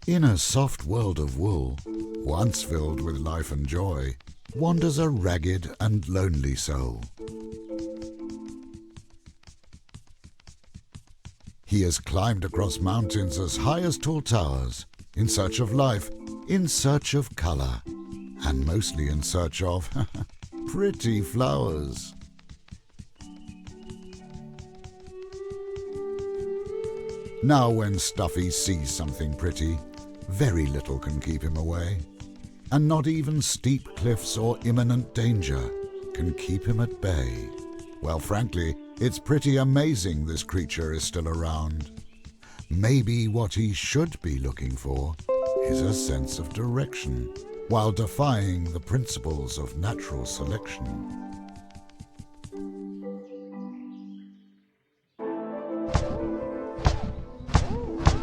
In a soft world of wool, once filled with life and joy, wanders a ragged and lonely soul. He has climbed across mountains as high as tall towers, in search of life, in search of colour, and mostly in search of pretty flowers. Now when Stuffy sees something pretty, very little can keep him away, and not even steep cliffs or imminent danger can keep him at bay. Well, frankly, it's pretty amazing this creature is still around. Maybe what he should be looking for is a sense of direction, while defying the principles of natural selection.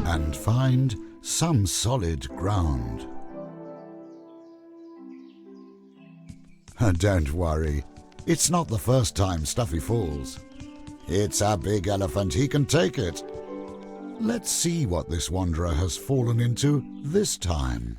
And find some solid ground. Don't worry, it's not the first time Stuffy falls. It's a big elephant, he can take it. Let's see what this wanderer has fallen into this time.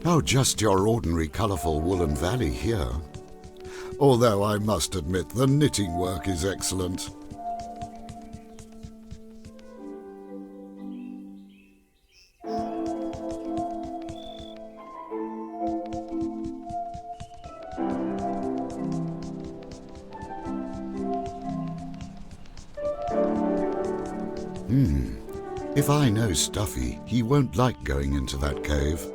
Oh, just your ordinary colourful woolen valley here. Although I must admit the knitting work is excellent. If I know Stuffy, he won't like going into that cave.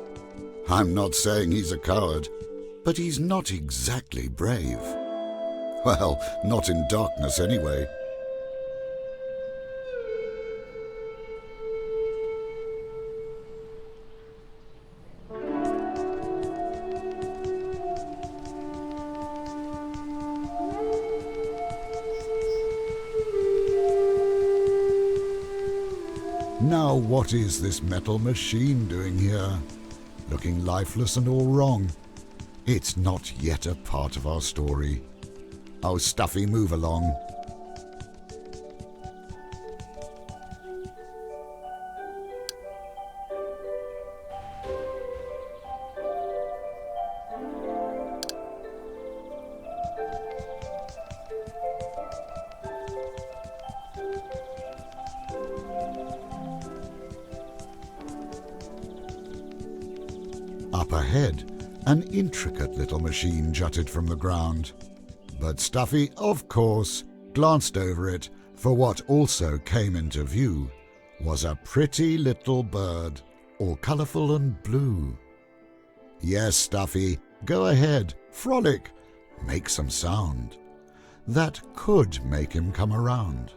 I'm not saying he's a coward, but he's not exactly brave. Well, not in darkness anyway. Now what is this metal machine doing here? Looking lifeless and all wrong. It's not yet a part of our story. Oh, Stuffy, move along. Up ahead, an intricate little machine jutted from the ground. But Stuffy, of course, glanced over it, for what also came into view was a pretty little bird, all colourful and blue. Yes, Stuffy, go ahead, frolic, make some sound. That could make him come around.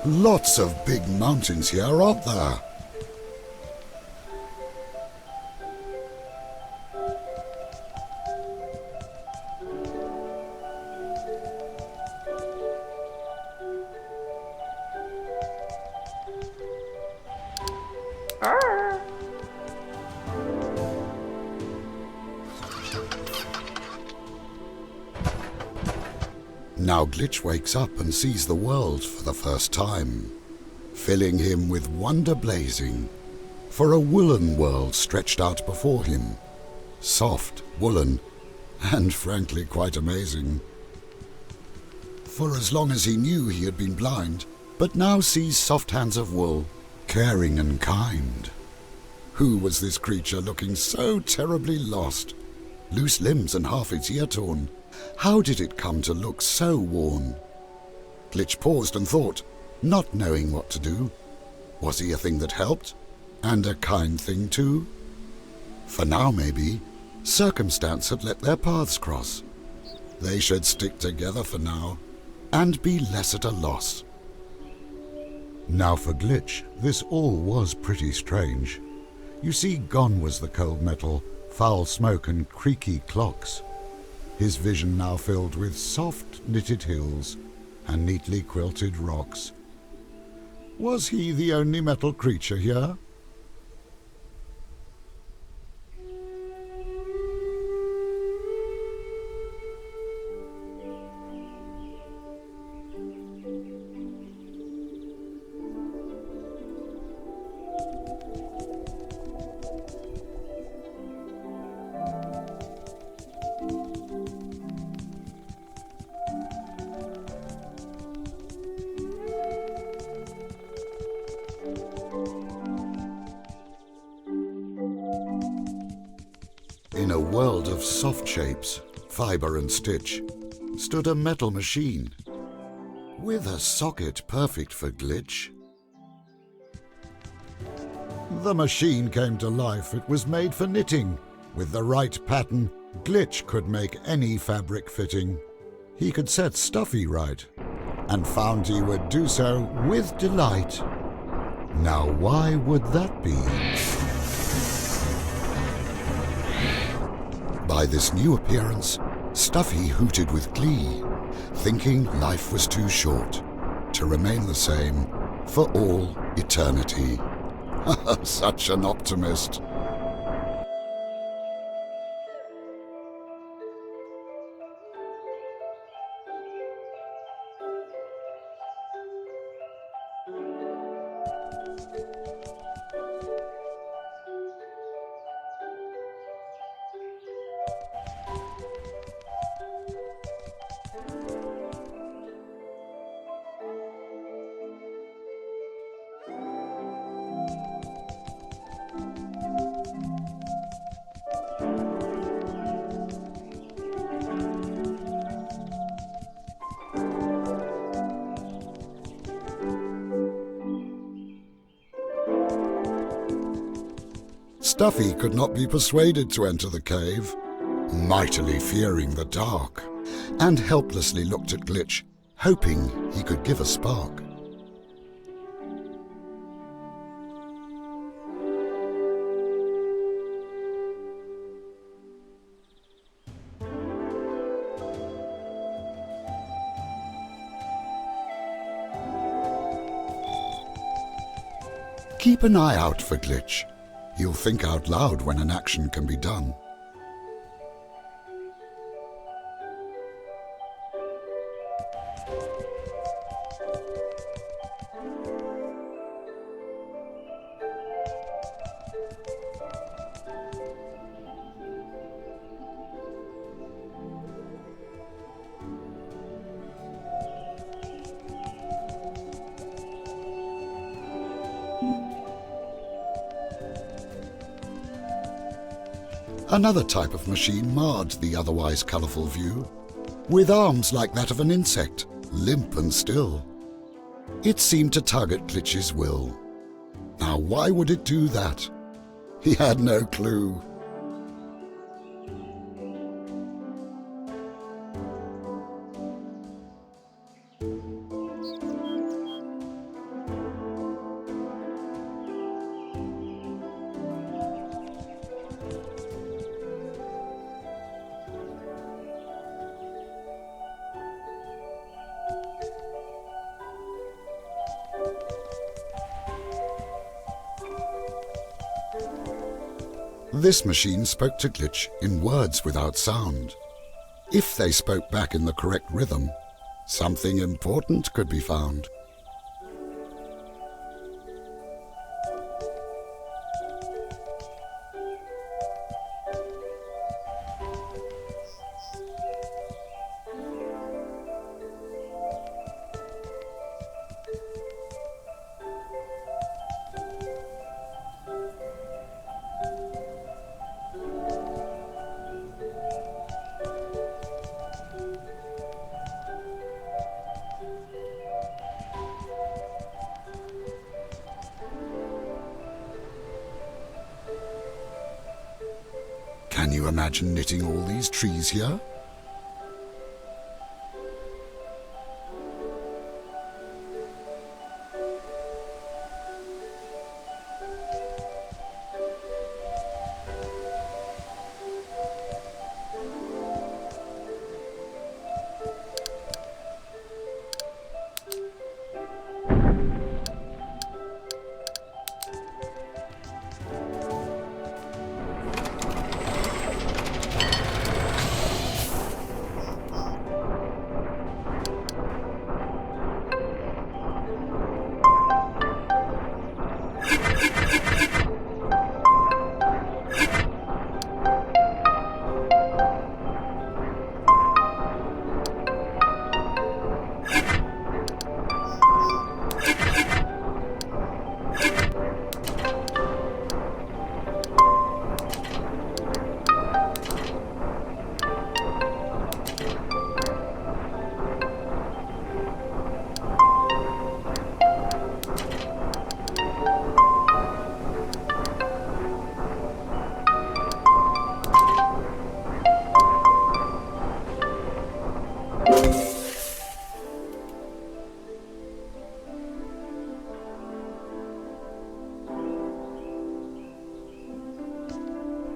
Lots of big mountains here, aren't there? Now Glitch wakes up and sees the world for the first time, filling him with wonder blazing, for a woolen world stretched out before him, soft, woolen, and frankly quite amazing. For as long as he knew he had been blind, but now sees soft hands of wool, caring and kind. Who was this creature looking so terribly lost? Loose limbs and half its ear torn. How did it come to look so worn? Glitch paused and thought, not knowing what to do. Was he a thing that helped? And a kind thing too? For now, maybe, circumstance had let their paths cross. They should stick together for now, and be less at a loss. Now for Glitch, this all was pretty strange. You see, gone was the cold metal, foul smoke and creaky clocks. His vision now filled with soft knitted hills and neatly quilted rocks. Was he the only metal creature here? In a world of soft shapes, fibre and stitch, stood a metal machine, with a socket perfect for Glitch. The machine came to life. It was made for knitting. With the right pattern, Glitch could make any fabric fitting. He could set Stuffy right, and found he would do so with delight. Now why would that be? By this new appearance, Stuffy hooted with glee, thinking life was too short to remain the same for all eternity. Such an optimist. Stuffy could not be persuaded to enter the cave, mightily fearing the dark, and helplessly looked at Glitch, hoping he could give a spark. Keep an eye out for Glitch. He'll think out loud when an action can be done. Another type of machine marred the otherwise colourful view, with arms like that of an insect, limp and still. It seemed to tug at Glitch's will. Now why would it do that? He had no clue. This machine spoke to Glitch in words without sound. If they spoke back in the correct rhythm, Something important could be found. Can you imagine knitting all these trees here?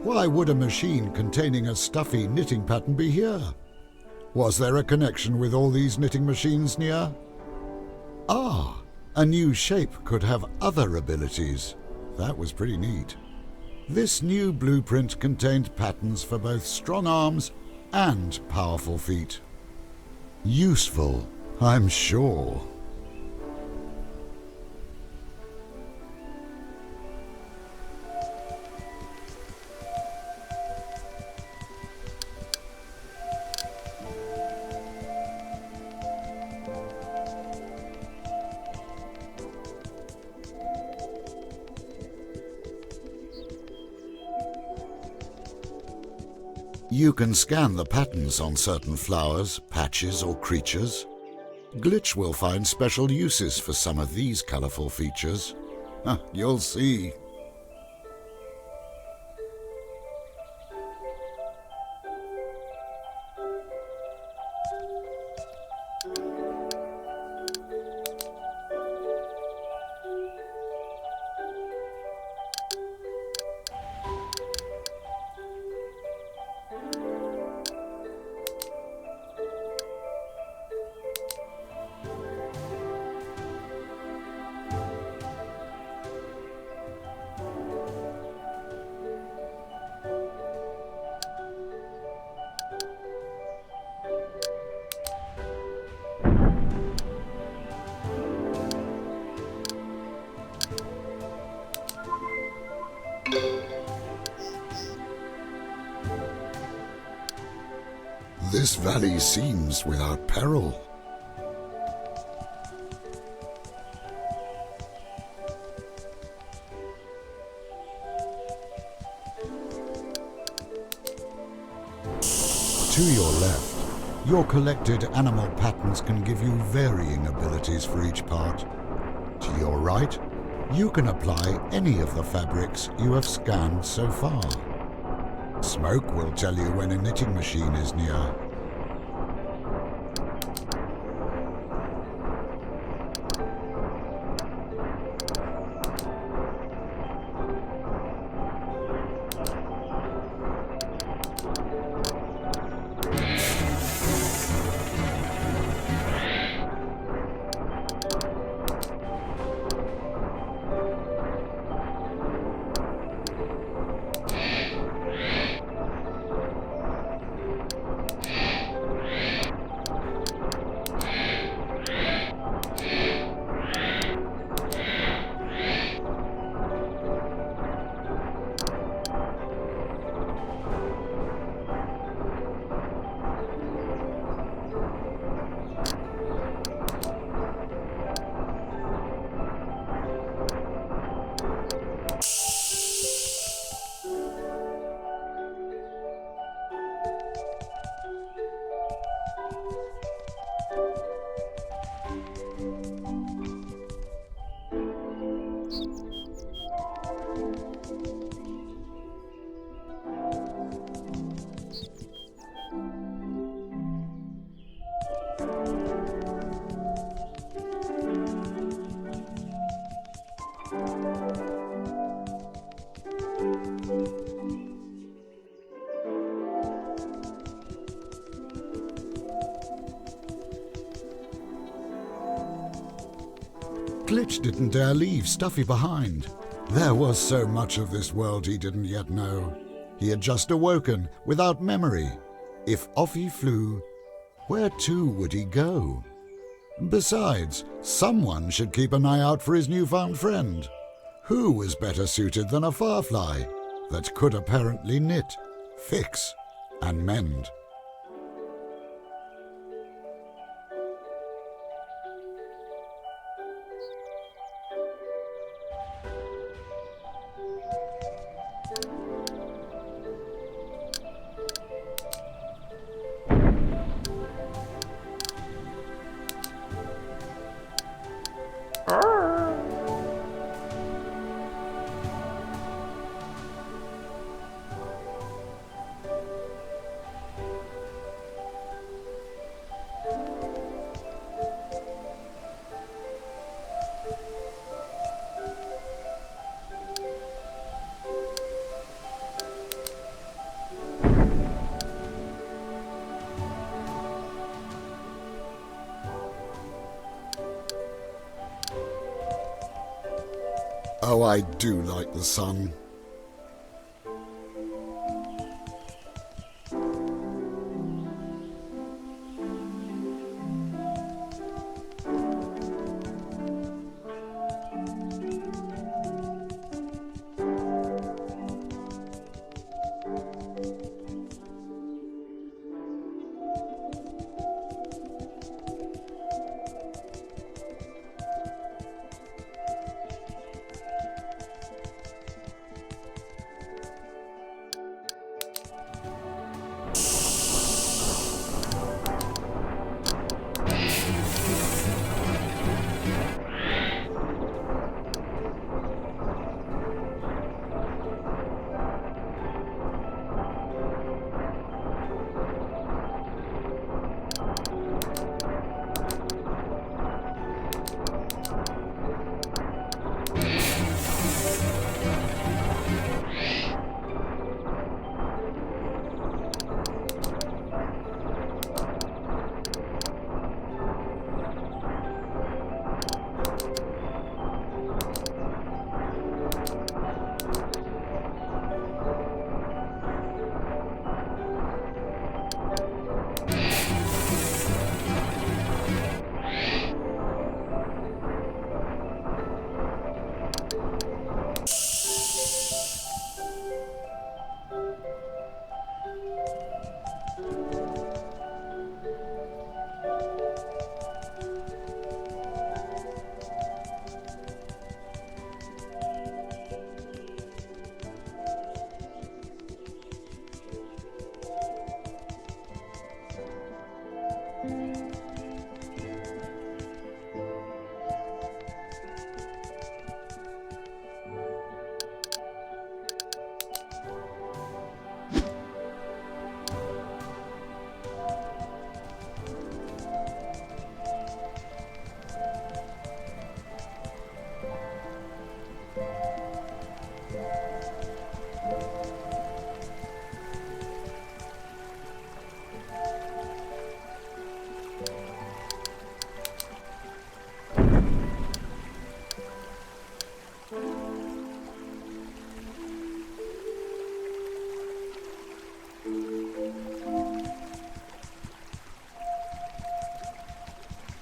Why would a machine containing a stuffy knitting pattern be here? Was there a connection with all these knitting machines near? Ah, a new shape could have other abilities. That was pretty neat. This new blueprint contained patterns for both strong arms and powerful feet. Useful, I'm sure. You can scan the patterns on certain flowers, patches or creatures. Glitch will find special uses for some of these colourful features. You'll see. This valley seems without peril. To your left, your collected animal patterns can give you varying abilities for each part. To your right, you can apply any of the fabrics you have scanned so far. Smoke will tell you when a knitting machine is near. Glitch didn't dare leave Stuffy behind. There was so much of this world he didn't yet know. He had just awoken without memory. If off he flew, where to would he go? Besides, someone should keep an eye out for his newfound friend. Who was better suited than a firefly that could apparently knit, fix, and mend? Oh, I do like the sun.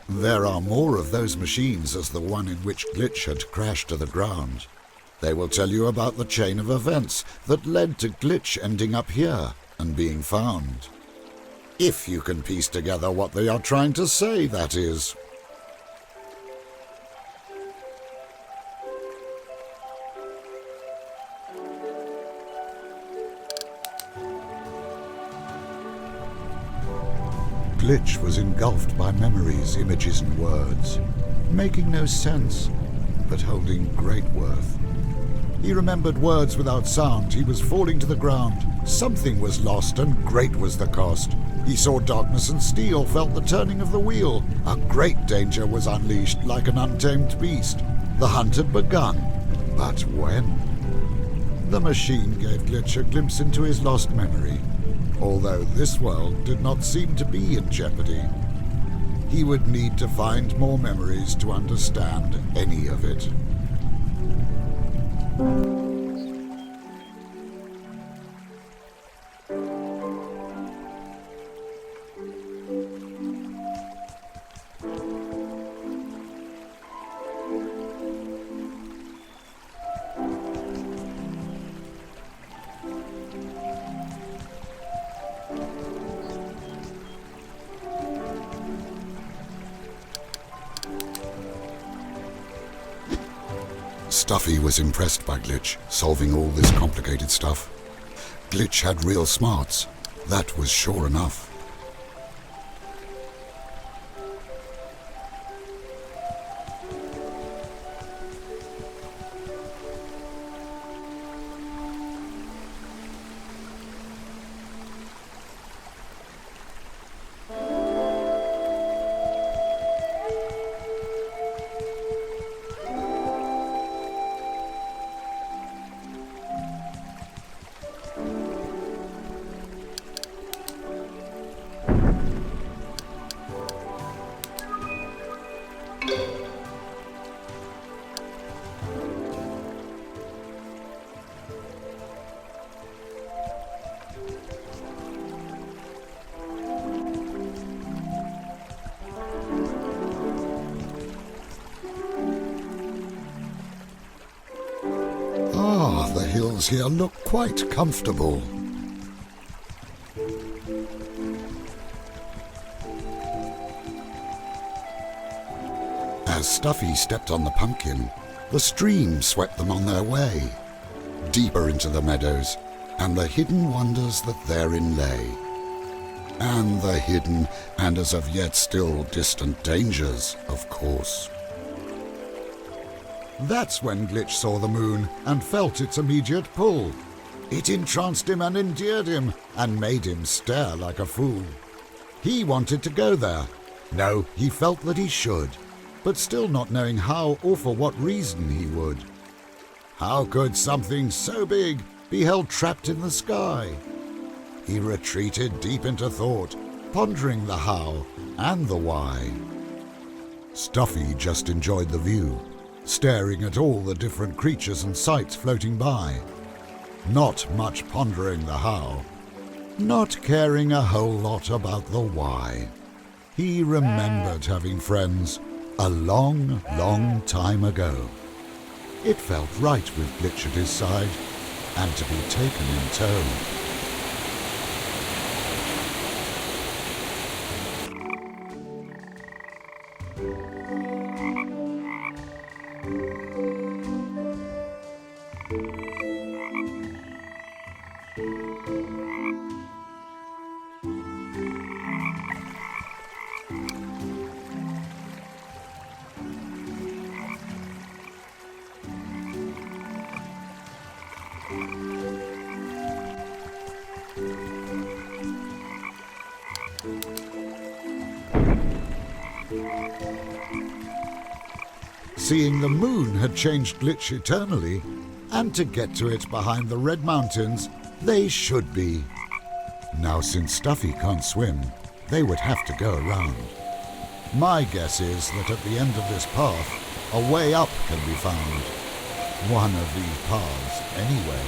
There are more of those machines as the one in which Glitch had crashed to the ground. They will tell you about the chain of events that led to Glitch ending up here and being found. If you can piece together what they are trying to say, that is. Glitch was engulfed by memories, images and words, making no sense, but holding great worth. He remembered words without sound. He was falling to the ground. Something was lost, and great was the cost. He saw darkness and steel, felt the turning of the wheel. A great danger was unleashed like an untamed beast. The hunt had begun, but when? The machine gave Glitch a glimpse into his lost memory, although this world did not seem to be in jeopardy. He would need to find more memories to understand any of it. Stuffy was impressed by Glitch, solving all this complicated stuff. Glitch had real smarts, that was sure enough. The hills here look quite comfortable. As Stuffy stepped on the pumpkin, the stream swept them on their way, deeper into the meadows and the hidden wonders that therein lay, and the hidden and as of yet still distant dangers, of course. That's when Glitch saw the moon and felt its immediate pull. It entranced him and endeared him and made him stare like a fool. He wanted to go there. No, he felt that he should, but still not knowing how or for what reason he would. How could something so big be held trapped in the sky? He retreated deep into thought, pondering the how and the why. Stuffy just enjoyed the view, staring at all the different creatures and sights floating by. Not much pondering the how, not caring a whole lot about the why. He remembered having friends a long, long time ago. It felt right with Glitch at his side, and to be taken in tow. Seeing the moon had changed Glitch eternally, and to get to it behind the Red Mountains, they should be. Now since Stuffy can't swim, they would have to go around. My guess is that at the end of this path, a way up can be found. One of these paths, anyway.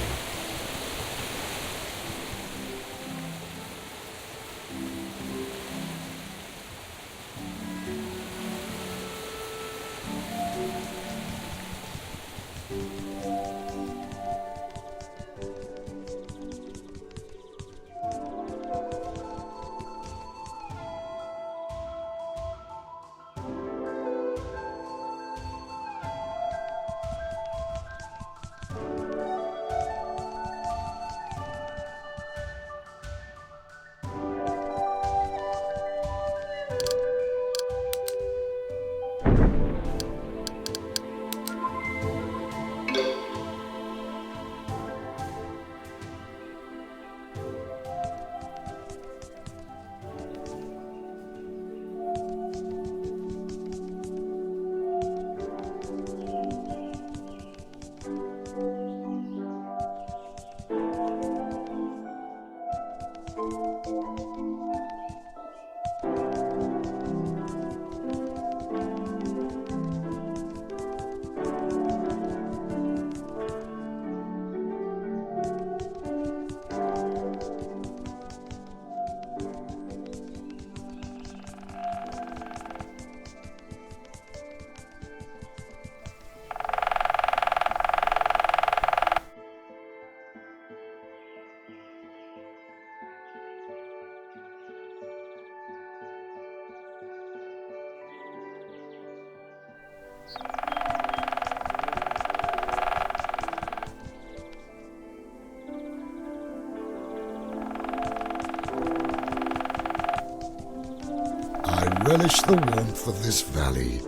I relish the warmth of this valley.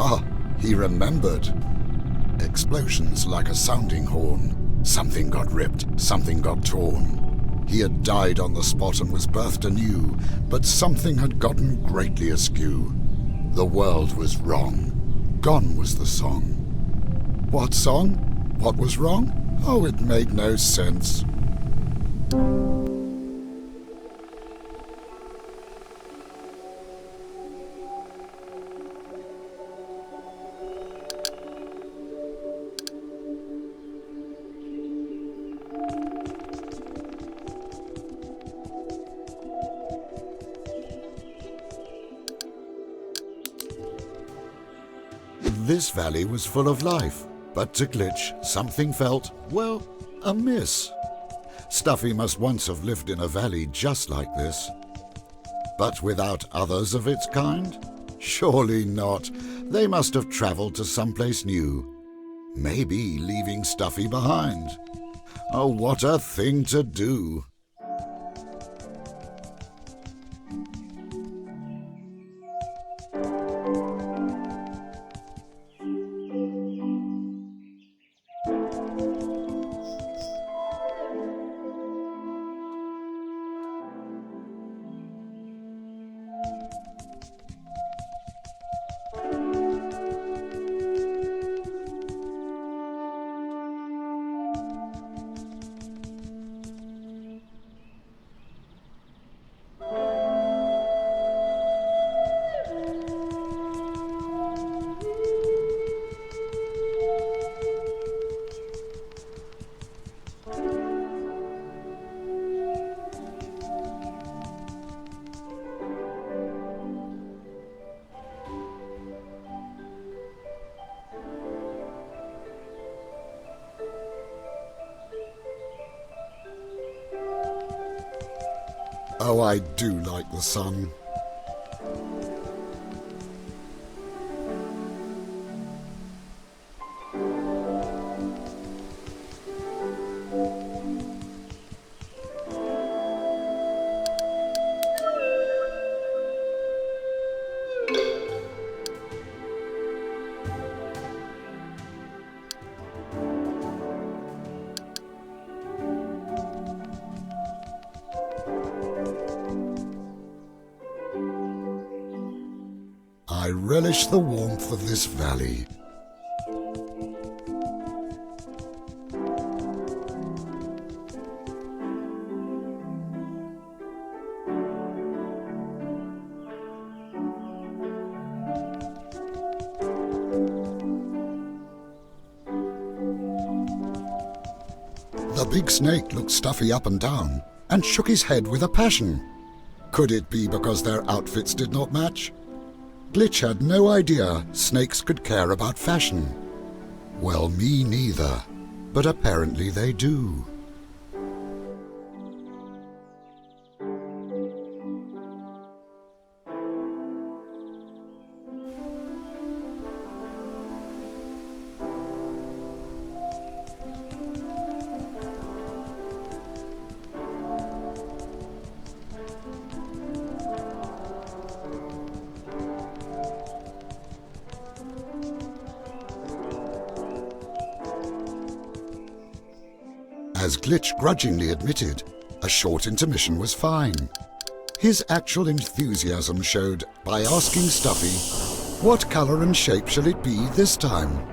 Ah, he remembered. Explosions like a sounding horn. Something got ripped, something got torn. He had died on the spot and was birthed anew, but something had gotten greatly askew. The world was wrong. Gone was the song. What song? What was wrong? Oh, it made no sense. This valley was full of life, but to Glitch something felt, well, amiss. Stuffy must once have lived in a valley just like this. But without others of its kind? Surely not. They must have travelled to someplace new. Maybe leaving Stuffy behind. Oh, what a thing to do! Oh, I do like the sun. I relish the warmth of this valley. big snake looked Stuffy up and down and shook his head with a passion. Could it be because their outfits did not match? Glitch had no idea snakes could care about fashion. Well, me neither, but apparently they do. As Glitch grudgingly admitted, a short intermission was fine. His actual enthusiasm showed by asking Stuffy, "What colour and shape shall it be this time?"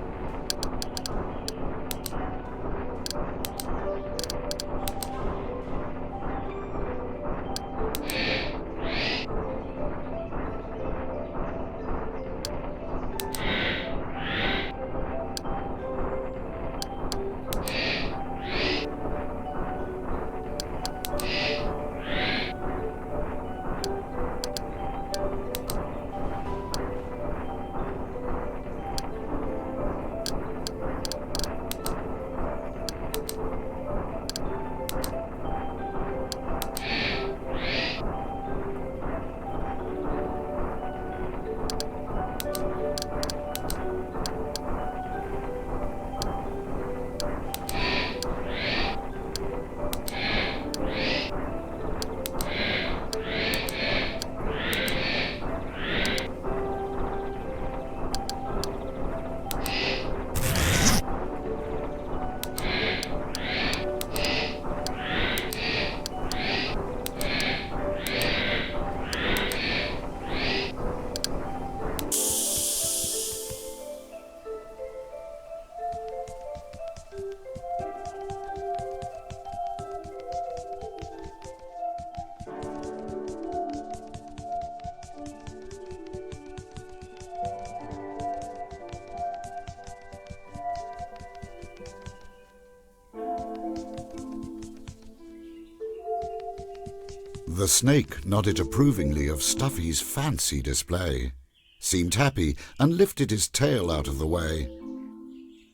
The snake nodded approvingly of Stuffy's fancy display, seemed happy, and lifted his tail out of the way.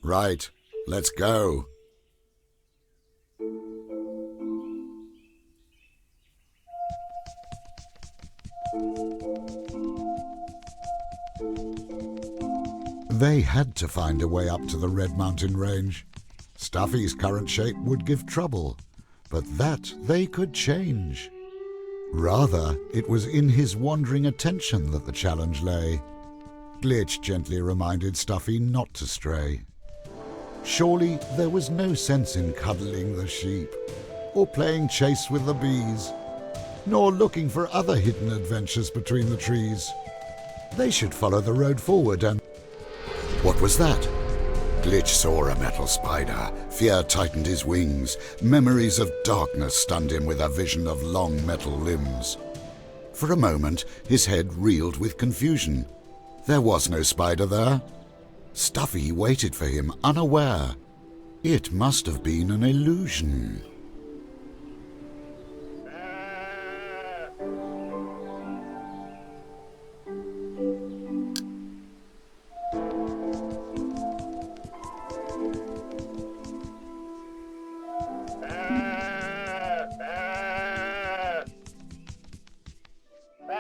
"Right, let's go." They had to find a way up to the Red Mountain Range. Stuffy's current shape would give trouble, but that they could change. Rather, it was in his wandering attention that the challenge lay. Glitch gently reminded Stuffy not to stray. Surely there was no sense in cuddling the sheep, or playing chase with the bees, nor looking for other hidden adventures between the trees. They should follow the road forward and... What was that? Glitch saw a metal spider. Fear tightened his wings. Memories of darkness stunned him with a vision of long metal limbs. For a moment, his head reeled with confusion. There was no spider there. Stuffy waited for him, unaware. It must have been an illusion.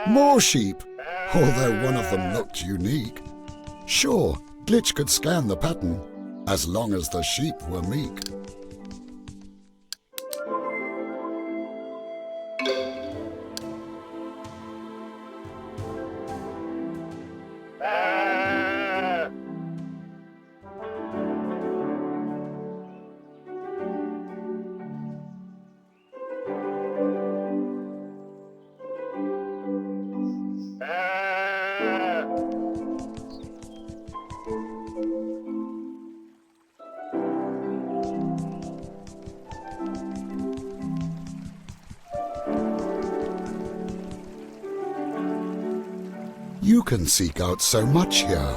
More sheep, although one of them looked unique. Sure, Glitch could scan the pattern, as long as the sheep were meek. You can seek out so much here.